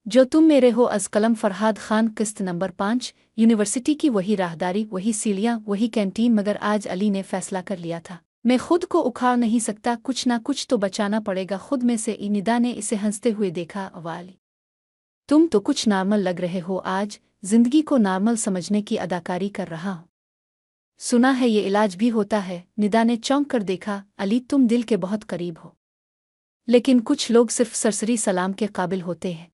जो तुम मेरे हो अज़ कलम फरहाद खान किस्त नंबर 5। यूनिवर्सिटी की वही राहदारी, वही सीढ़ियाँ, वही कैंटीन, मगर आज अली ने फैसला कर लिया था, मैं खुद को उखाड़ नहीं सकता, कुछ ना कुछ तो बचाना पड़ेगा खुद में से। निदा ने इसे हंसते हुए देखा। अवाली, तुम तो कुछ नॉर्मल लग रहे हो आज, जिंदगी को नॉर्मल समझने की अदाकारी कर रहा हूँ। सुना है ये इलाज भी होता है। निदा ने चौंक कर देखा। अली, तुम दिल के बहुत करीब हो, लेकिन कुछ लोग सिर्फ सरसरी सलाम के काबिल होते हैं,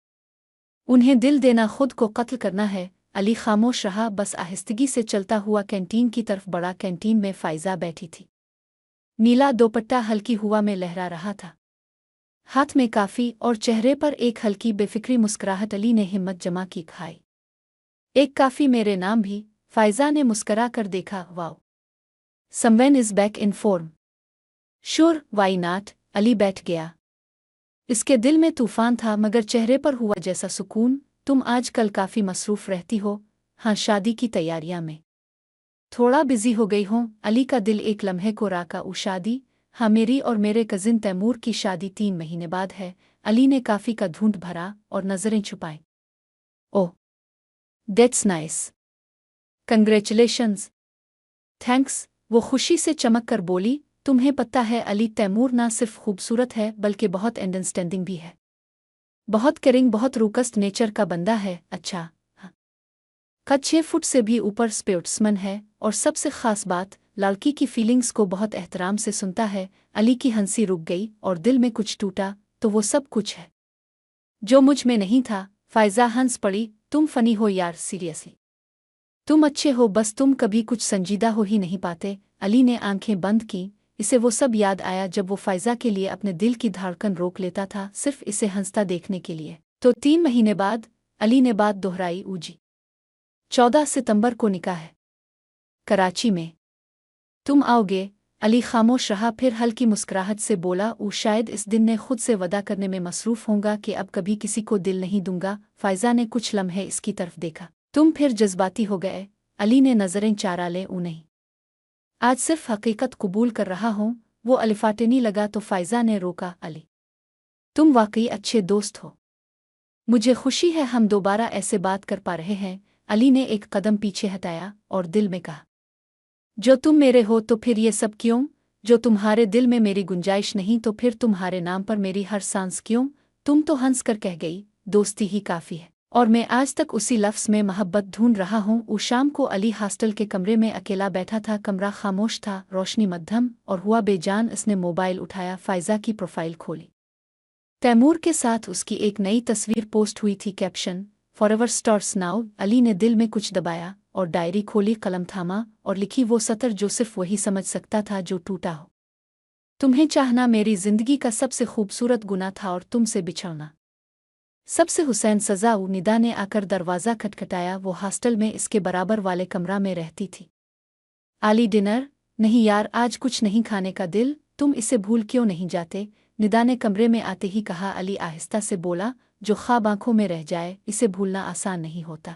उन्हें दिल देना खुद को कत्ल करना है। अली खामोश रहा, बस आहिस्तगी से चलता हुआ कैंटीन की तरफ बढ़ा। कैंटीन में फ़ाइज़ा बैठी थी। नीला दोपट्टा हल्की हुआ में लहरा रहा था, हाथ में काफ़ी और चेहरे पर एक हल्की बेफिक्री मुस्कुराहट। अली ने हिम्मत जमा की, खाई एक काफ़ी मेरे नाम भी। फ़ाइज़ा ने मुस्करा कर देखा। Wow, someone is back in form. Sure, why not. Ali बैठ गया। इसके दिल में तूफान था, मगर चेहरे पर हुआ जैसा सुकून। तुम आजकल काफ़ी मसरूफ़ रहती हो। हाँ, शादी की तैयारियां में थोड़ा बिजी हो गई हूँ। अली का दिल एक लम्हे को राका। शादी? हाँ, मेरी और मेरे कजिन तैमूर की शादी 3 महीने बाद है। अली ने काफ़ी का घूंट भरा और नज़रें छुपाई। ओह, दैट्स नाइस, कंग्रेचुलेशंस। थैंक्स, वो खुशी से चमक कर बोली। तुम्हें पता है अली, तैमूर ना सिर्फ खूबसूरत है बल्कि बहुत अंडरस्टैंडिंग भी है, बहुत केयरिंग, बहुत रूकस्ट नेचर का बंदा है। अच्छा, हाँ, कद 6 फुट से भी ऊपर स्पोर्ट्समैन है, और सबसे खास बात, लड़की की फीलिंग्स को बहुत एहतराम से सुनता है। अली की हंसी रुक गई और दिल में कुछ टूटा। तो वो सब कुछ है जो मुझ में नहीं था। फ़ाइज़ा हंस पड़ी। तुम फनी हो यार, सीरियसली तुम अच्छे हो, बस तुम कभी कुछ संजीदा हो ही नहीं पाते। अली ने आंखें बंद की। इसे वो सब याद आया जब वो फ़ाइज़ा के लिए अपने दिल की धड़कन रोक लेता था, सिर्फ इसे हंसता देखने के लिए। तो 3 महीने बाद? अली ने बात दोहराई। ऊजी, 14 सितंबर को निकाह है, कराची में। तुम आओगे? अली खामोश रहा, फिर हल्की मुस्कुराहट से बोला, शायद इस दिन ने खुद से वदा करने में मसरूफ़ होऊंगा कि अब कभी किसी को दिल नहीं दूंगा। फ़ाइज़ा ने कुछ लम्हे इसकी तरफ देखा। तुम फिर जज्बाती हो गए? अली ने नज़रें चारा ले। नहीं, आज सिर्फ हकीकत कबूल कर रहा हूँ। वो अलिफाटेनी लगा तो फ़ाइज़ा ने रोका। अली, तुम वाकई अच्छे दोस्त हो, मुझे खुशी है हम दोबारा ऐसे बात कर पा रहे हैं। अली ने एक कदम पीछे हटाया और दिल में कहा, जो तुम मेरे हो तो फिर ये सब क्यों? जो तुम्हारे दिल में मेरी गुंजाइश नहीं तो फिर तुम्हारे नाम पर मेरी हर सांस क्यों? तुम तो हंस कर कह गई, दोस्ती ही काफ़ी है, और मैं आज तक उसी लफ्ज़ में मोहब्बत ढूंढ रहा हूँ। उस शाम को अली हॉस्टल के कमरे में अकेला बैठा था। कमरा खामोश था, रोशनी मध्यम, और हुआ बेजान। इसने मोबाइल उठाया, फ़ाइज़ा की प्रोफाइल खोली। तैमूर के साथ उसकी एक नई तस्वीर पोस्ट हुई थी, caption forever stars now. Ali ने दिल में कुछ दबाया और डायरी खोली, कलम थामा और लिखी वो सतर जो सिर्फ वही समझ सकता था जो टूटा हो। तुम्हें चाहना मेरी जिंदगी का सबसे खूबसूरत गुनाह था और तुमसे बिछड़ना सबसे हुसैन सज़ा। निदा ने आकर दरवाज़ा खटखटाया। वो हॉस्टल में इसके बराबर वाले कमरा में रहती थी। आली, डिनर? नहीं यार, आज कुछ नहीं खाने का दिल। तुम इसे भूल क्यों नहीं जाते? निदा ने कमरे में आते ही कहा। अली आहिस्ता से बोला, जो ख्वाब आंखों में रह जाए इसे भूलना आसान नहीं होता।